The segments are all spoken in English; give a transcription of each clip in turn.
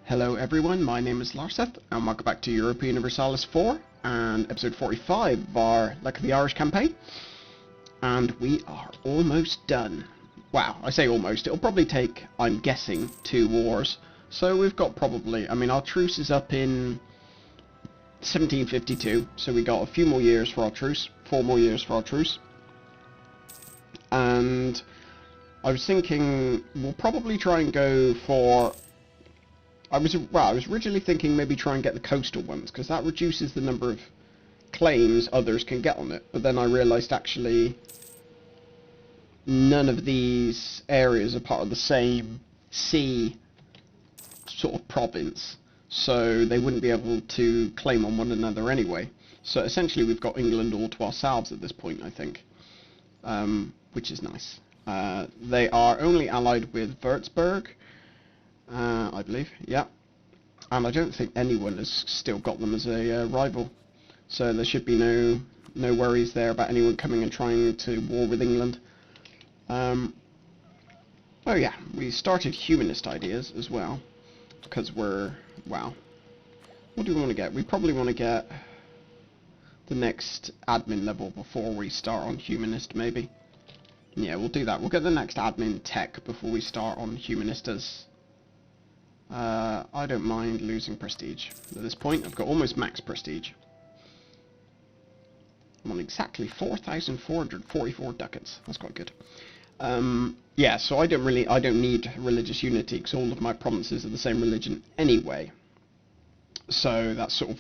Hello everyone, my name is Larseth, and welcome back to Europa Universalis IV, and episode 45 of our Luck of the Irish campaign. And we are almost done. Wow, I say almost, it'll probably take, I'm guessing, 2 wars. So we've got probably, our truce is up in 1752, so we got a few more years for our truce, 4 more years for our truce. And I was thinking, we'll probably try and go for... I was originally thinking maybe try and get the coastal ones, because that reduces the number of claims others can get on it. But then I realised actually none of these areas are part of the same sea sort of province, so they wouldn't be able to claim on one another anyway. So essentially we've got England all to ourselves at this point, I think, which is nice. They are only allied with Würzburg, I believe, yeah. And I don't think anyone has still got them as a rival. So there should be no worries there about anyone coming and trying to war with England. Oh yeah, we started humanist ideas as well. Because we're, wow. What do we want to get? We probably want to get the next admin level before we start on humanist, maybe. Yeah, we'll do that. We'll get the next admin tech before we start on humanistas. I don't mind losing prestige. At this point, I've got almost max prestige. I'm on exactly 4,444 ducats. That's quite good. Yeah, so I don't need religious unity, because all of my provinces are the same religion anyway. So that's sort of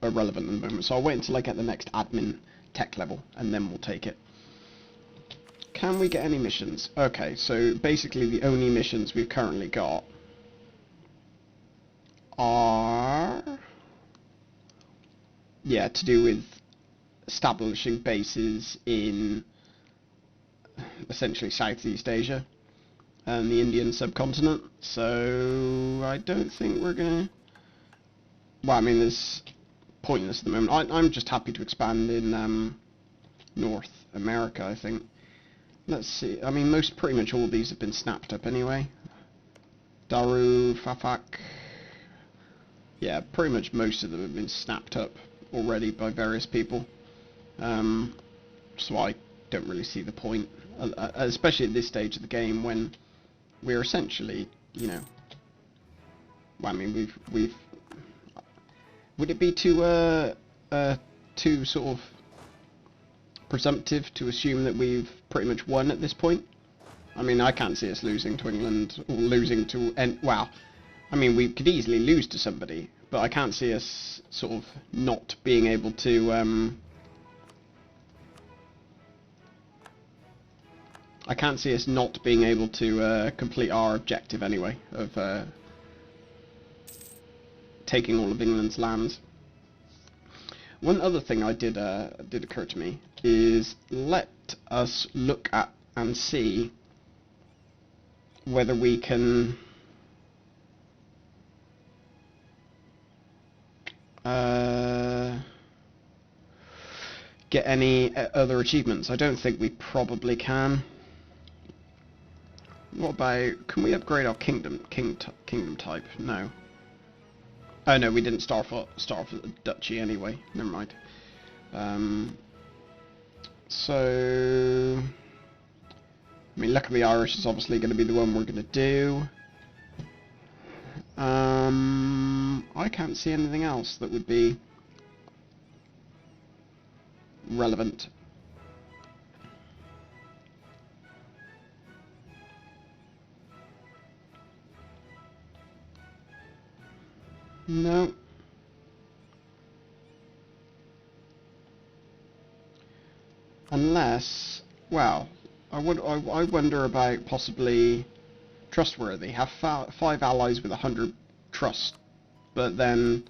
irrelevant at the moment. So I'll wait until I get the next admin tech level, and then we'll take it. Can we get any missions? Okay, so basically the only missions we've currently got are, yeah, to do with establishing bases in essentially Southeast Asia and the Indian subcontinent. So I don't think we're gonna, well, I mean, it's pointless at the moment. I'm just happy to expand in North America, I think. Let's see, I mean, pretty much all of these have been snapped up anyway. Daru, Fafak, yeah, pretty much most of them have been snapped up already by various people. So I don't really see the point, especially at this stage of the game when we're essentially, you know, well, I mean, we've would it be too sort of presumptive to assume that we've pretty much won at this point? I mean, I can't see us losing to England or losing to well, I mean, we could easily lose to somebody, but I can't see us sort of not being able to, I can't see us not being able to complete our objective anyway, of taking all of England's lands. One other thing did occur to me is let us look at and see whether we can get any other achievements. I don't think we probably can. What about, can we upgrade our kingdom type? No. Oh no, we didn't start for the duchy anyway. Never mind. So I mean, Luck of the Irish is obviously going to be the one we're going to do. I can't see anything else that would be relevant. No. Unless, well, I wonder about possibly trustworthy. Have 5 allies with 100 trust, but then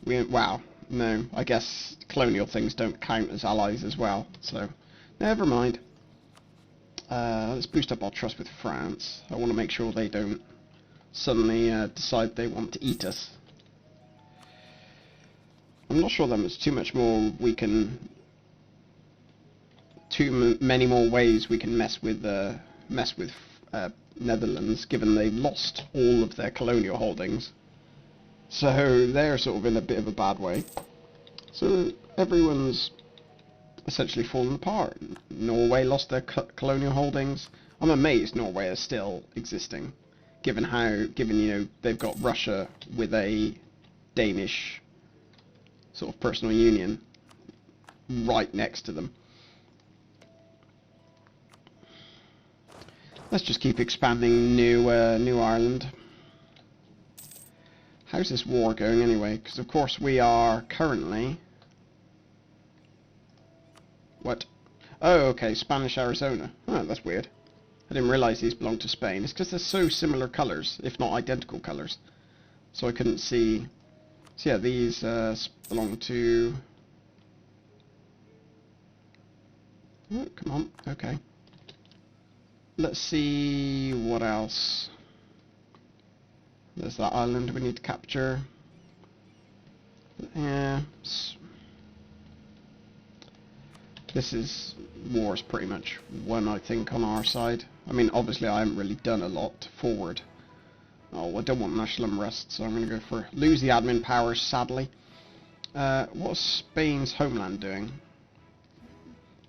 wow, no, I guess colonial things don't count as allies as well. So never mind. Let's boost up our trust with France. I want to make sure they don't suddenly decide they want to eat us. I'm not sure there's too much more we can, many more ways we can mess with Netherlands, given they've lost all of their colonial holdings. So they're sort of in a bit of a bad way. So everyone's essentially fallen apart. Norway lost their colonial holdings. I'm amazed Norway is still existing, given they've got Russia with a Danish sort of personal union right next to them. Let's just keep expanding New Ireland. How's this war going anyway? Because of course we are currently... What? Oh, okay, Spanish Arizona. Oh, that's weird. I didn't realise these belonged to Spain. It's because they're so similar colours, if not identical colours. So I couldn't see... So yeah, these belong to... Oh, come on, okay. Let's see what else. There's that island we need to capture. Yeah. War's pretty much won, I think, on our side. I mean, obviously I haven't really done a lot forward. Oh, I don't want national unrest, so I'm going to go for lose the admin powers, sadly. What's Spain's homeland doing?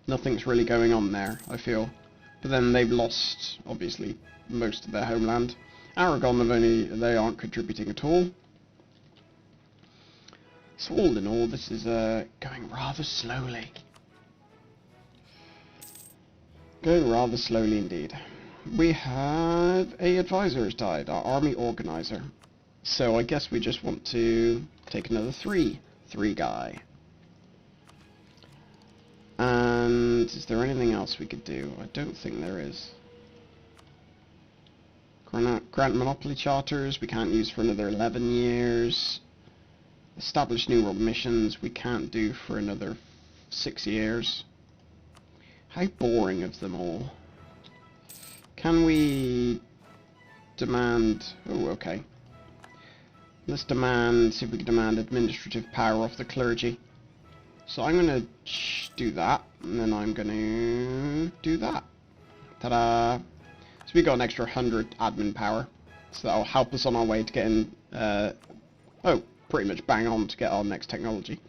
Nothing's really going on there, I feel. But then they've lost, obviously, most of their homeland. Aragon, they aren't contributing at all. So all in all, this is going rather slowly. Going rather slowly indeed. We have a advisor has died, our army organizer. So I guess we just want to take another three guy. And is there anything else we could do? I don't think there is. Grant monopoly charters we can't use for another 11 years. Establish new world missions we can't do for another 6 years. How boring of them all. Can we demand... Oh, okay. Let's see if we can demand administrative power off the clergy. So I'm going to do that, and then I'm going to do that. Ta-da! So we got an extra 100 admin power. So that'll help us on our way to getting... pretty much bang on to get our next technology.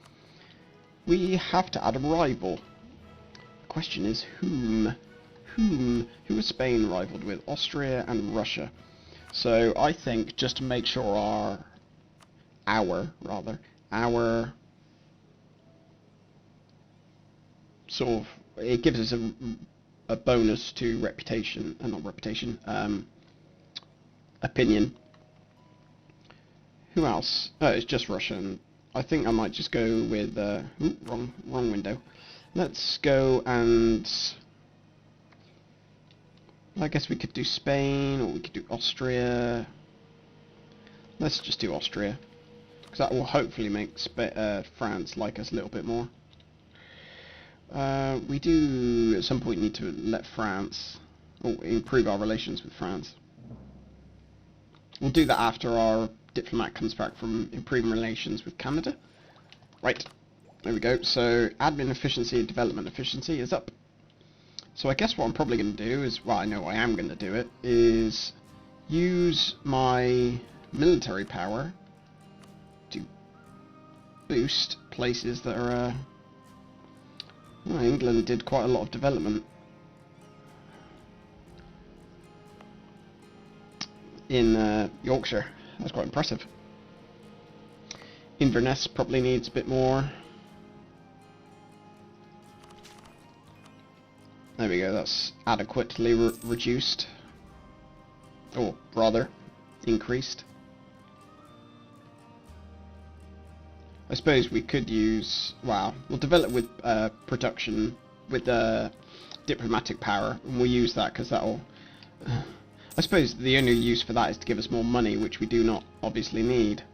We have to add a rival. The question is whom? Who is Spain rivaled with? Austria and Russia. So I think just to make sure our sort of, it gives us a bonus to reputation, not reputation, opinion. Who else? Oh, it's just Russia. And I think I might just go with, wrong window. Let's go and, I guess we could do Spain, or we could do Austria. Let's just do Austria, because that will hopefully make France like us a little bit more. We do at some point need to let France, or improve our relations with France. We'll do that after our diplomat comes back from improving relations with Canada. Right, there we go. So admin efficiency and development efficiency is up. So I guess what I'm probably going to do is, well, I know I am going to do it, is use my military power to boost places that are... well, England did quite a lot of development in Yorkshire. That's quite impressive. Inverness probably needs a bit more. There we go, that's adequately reduced. Or rather, increased. I suppose we could use... Wow, we'll develop with production, with diplomatic power, and we'll use that because that'll... I suppose the only use for that is to give us more money, which we do not obviously need.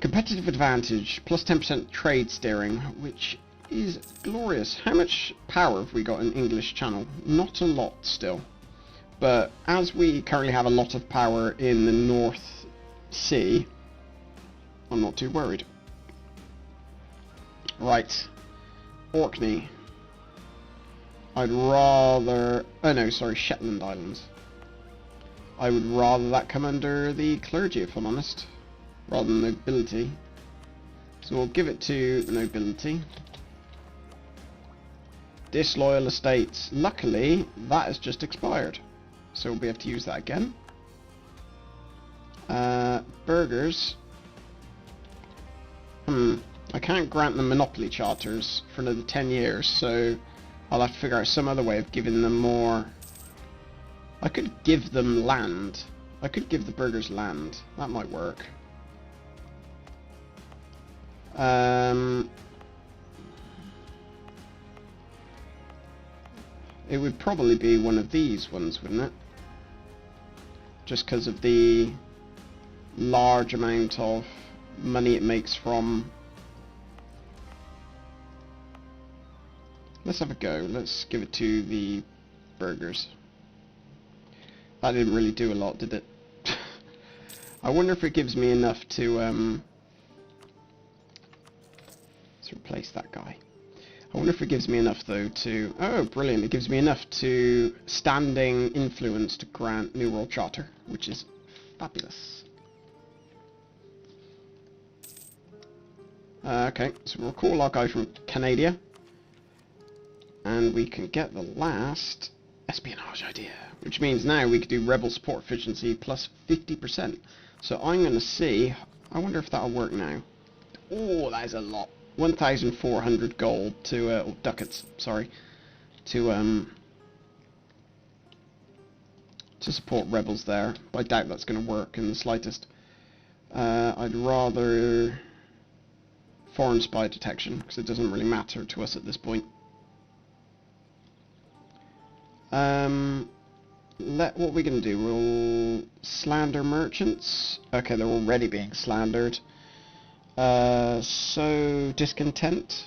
Competitive advantage, plus 10% trade steering, which is glorious. How much power have we got in English Channel? Not a lot still. But as we currently have a lot of power in the North Sea, I'm not too worried. Right. Orkney. I'd rather... Oh no, sorry, Shetland Islands. I would rather that come under the clergy, if I'm honest, rather than nobility. So we'll give it to the nobility. Disloyal estates. Luckily, that has just expired, so we'll be able to use that again. Burghers. I can't grant them monopoly charters for another 10 years, so I'll have to figure out some other way of giving them more. I could give them land. I could give the burghers land. That might work. It would probably be one of these ones, wouldn't it? Just because of the large amount of money it makes from... Let's have a go. Let's give it to the burghers. That didn't really do a lot, did it? I wonder if it gives me enough to... Let's replace that guy. I wonder if it gives me enough, though, to... Oh, brilliant. It gives me enough to standing influence to grant New World Charter, which is fabulous. Okay, so we'll call our guy from Canada. And we can get the last espionage idea, which means now we can do rebel support efficiency plus 50%. So I'm going to see... I wonder if that'll work now. Oh, that is a lot. 1,400 gold to, or ducats, sorry, to support rebels there. But I doubt that's going to work in the slightest. I'd rather foreign spy detection, because it doesn't really matter to us at this point. What we're going to do, we'll slander merchants. Okay, they're already being slandered. Sow discontent.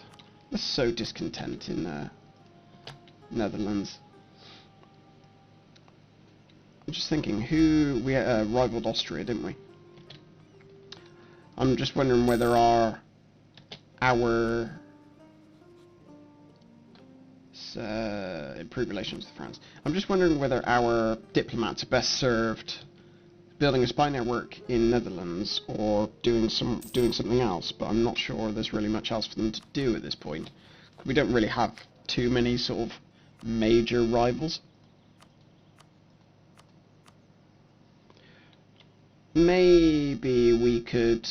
Let's sow discontent in Netherlands. I'm just thinking, who we rivaled Austria, didn't we? I'm just wondering whether our improved relations with France. I'm just wondering whether our diplomats are best served building a spy network in Netherlands or doing something else, but I'm not sure there's really much else for them to do at this point. We don't really have too many sort of major rivals. Maybe we could...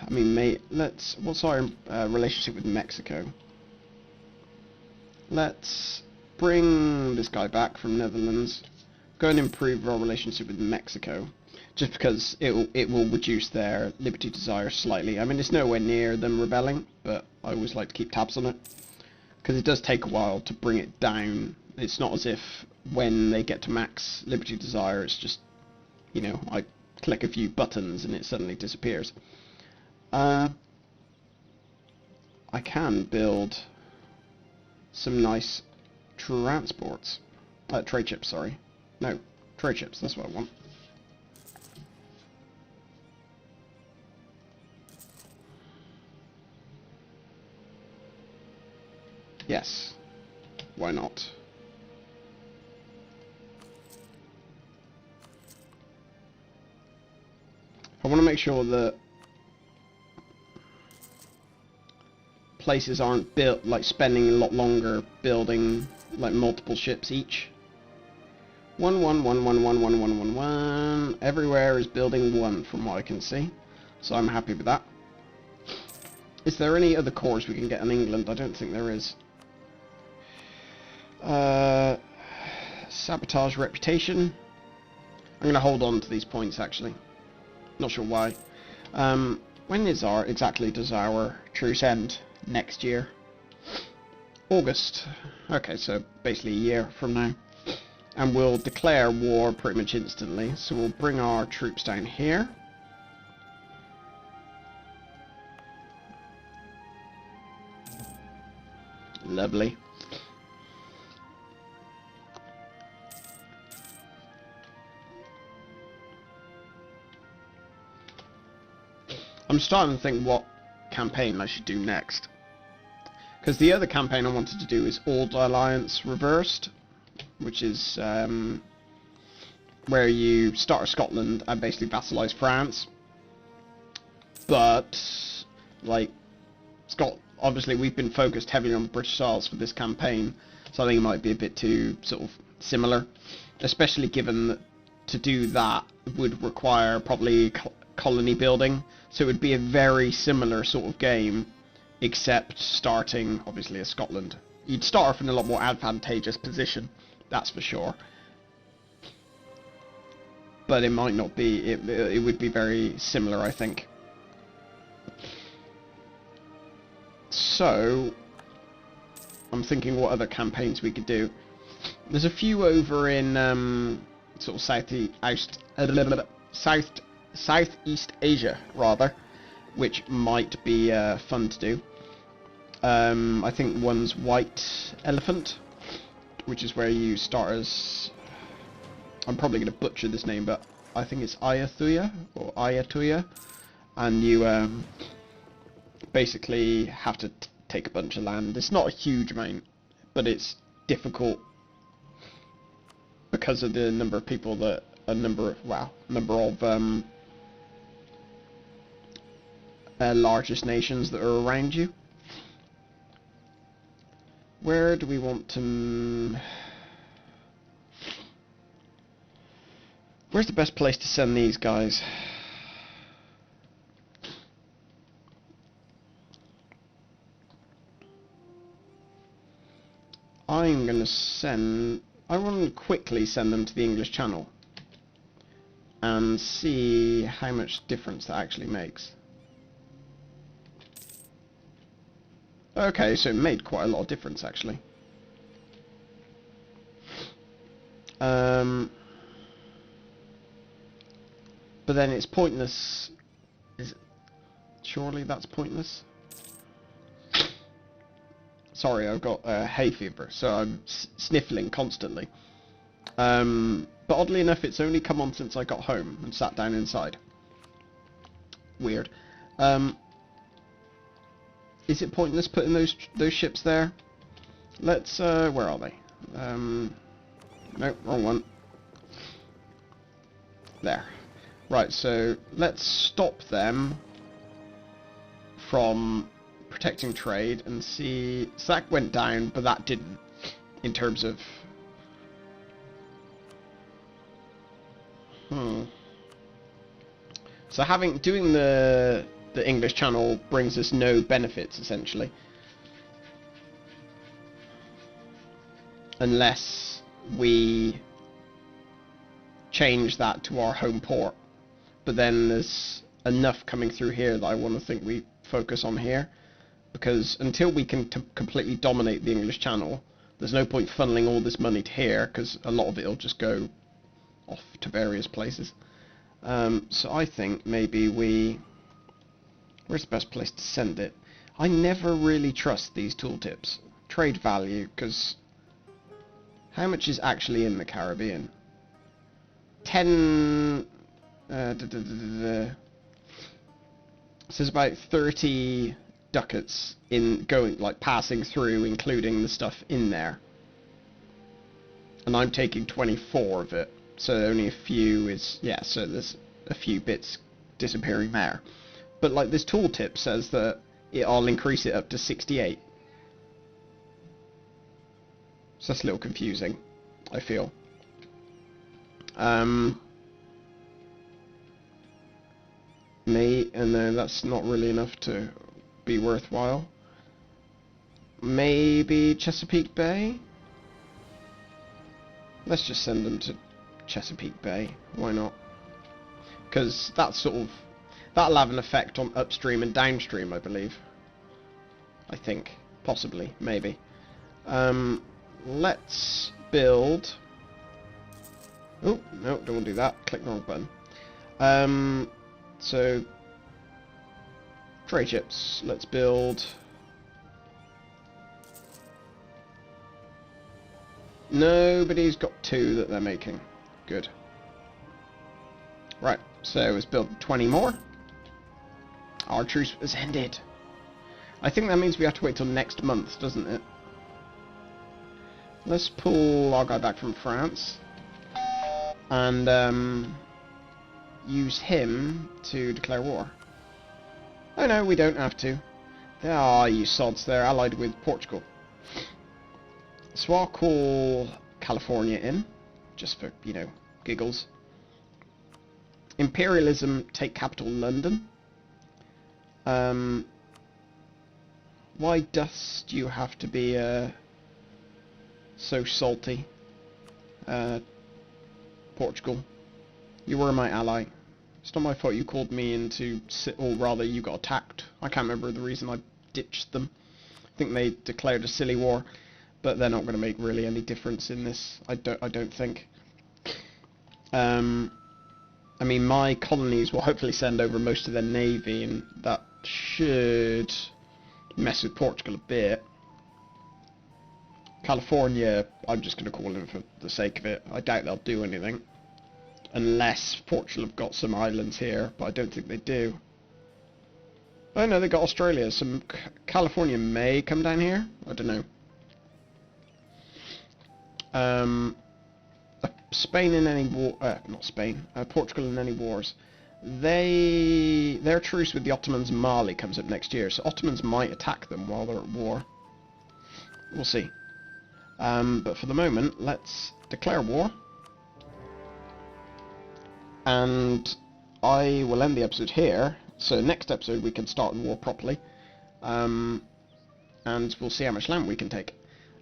I mean, what's our relationship with Mexico? Let's bring this guy back from Netherlands. Go and improve our relationship with Mexico, just because it will reduce their liberty desire slightly. I mean, it's nowhere near them rebelling, but I always like to keep tabs on it, because it does take a while to bring it down. It's not as if when they get to max liberty desire, it's just, you know, I click a few buttons and it suddenly disappears. I can build some nice transports. Trade ships, sorry. No, trade ships, that's what I want. Yes. Why not? I want to make sure that places aren't built, like spending a lot longer building like multiple ships each. 1, 1, 1, 1, 1, 1, 1, 1, 1. Everywhere is building one from what I can see, so I'm happy with that. Is there any other cores we can get in England? I don't think there is. Sabotage reputation. I'm going to hold on to these points actually. Not sure why. When does our truce end? Next year. August. Okay, so basically a year from now. And we'll declare war pretty much instantly. So we'll bring our troops down here. Lovely. I'm starting to think what campaign I should do next. Because the other campaign I wanted to do is Old Alliance Reversed, which is where you start Scotland and basically vassalize France. But, like, obviously we've been focused heavily on the British Isles for this campaign, so I think it might be a bit too sort of similar, especially given that to do that would require probably colony building, so it would be a very similar sort of game, except starting obviously as Scotland. You'd start off in a lot more advantageous position, that's for sure. But it might not be, it would be very similar, I think. So, I'm thinking what other campaigns we could do. There's a few over in sort of Southeast Asia, rather, which might be fun to do. I think one's White Elephant, which is where you start as... I'm probably going to butcher this name, but I think it's Ayathuya, or Ayatuya, and you basically have to take a bunch of land. It's not a huge amount, but it's difficult because of the number of people that... number of largest nations that are around you. Where do we want to... Where's the best place to send these guys? I'm going to send... I want to quickly send them to the English Channel and see how much difference that actually makes. Okay, so it made quite a lot of difference, actually. But then it's pointless. Is it? Surely that's pointless? Sorry, I've got hay fever, so I'm sniffling constantly. But oddly enough, it's only come on since I got home and sat down inside. Weird. Is it pointless putting those ships there? Let's, where are they? Nope, wrong one. There. Right, so let's stop them from protecting trade and see... So that went down, but that didn't, in terms of... So doing the English Channel brings us no benefits, essentially. Unless we change that to our home port. But then there's enough coming through here that I want to think we focus on here. Because until we can completely dominate the English Channel, there's no point funneling all this money to here, because a lot of it will just go off to various places. So I think maybe we... Where's the best place to send it? I never really trust these tooltips. Trade value, because... How much is actually in the Caribbean? 10... So there's about 30 ducats in going, like, passing through, including the stuff in there. And I'm taking 24 of it. So only a few is... Yeah, so there's a few bits disappearing there. But, like, this tooltip says that I'll increase it up to 68. So that's a little confusing, I feel. No, that's not really enough to be worthwhile. Maybe Chesapeake Bay? Let's just send them to Chesapeake Bay. Why not? Because that's sort of... That'll have an effect on upstream and downstream, I believe. I think. Possibly. Maybe. Let's build... Oh, no, don't want to do that. Click the wrong button. So... Trade ships. Let's build... Nobody's got 2 that they're making. Good. Right, so let's build 20 more. Our truce has ended. I think that means we have to wait till next month, doesn't it? Let's pull our guy back from France. And, use him to declare war. Oh no, we don't have to. Ah, you sods, they're allied with Portugal. So I'll call California in, just for, you know, giggles. Imperialism, take capital London. Why dost you have to be so salty? Portugal, you were my ally. It's not my fault you called me in to sit, or rather you got attacked. I can't remember the reason I ditched them. I think they declared a silly war, but they're not going to make really any difference in this. I don't think. I mean, my colonies will hopefully send over most of their navy, and that should mess with Portugal a bit. California, I'm just going to call in for the sake of it. I doubt they'll do anything. Unless Portugal have got some islands here, but I don't think they do. Oh no, they got Australia. Some California may come down here. I don't know. Spain in any war? Not Spain. Portugal in any wars? Their truce with the Ottomans in Mali comes up next year, so Ottomans might attack them while they're at war. We'll see. But for the moment, let's declare war. And I will end the episode here. So next episode we can start the war properly. And we'll see how much land we can take.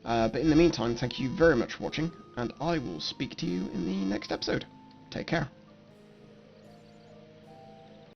But in the meantime, thank you very much for watching, and I will speak to you in the next episode. Take care.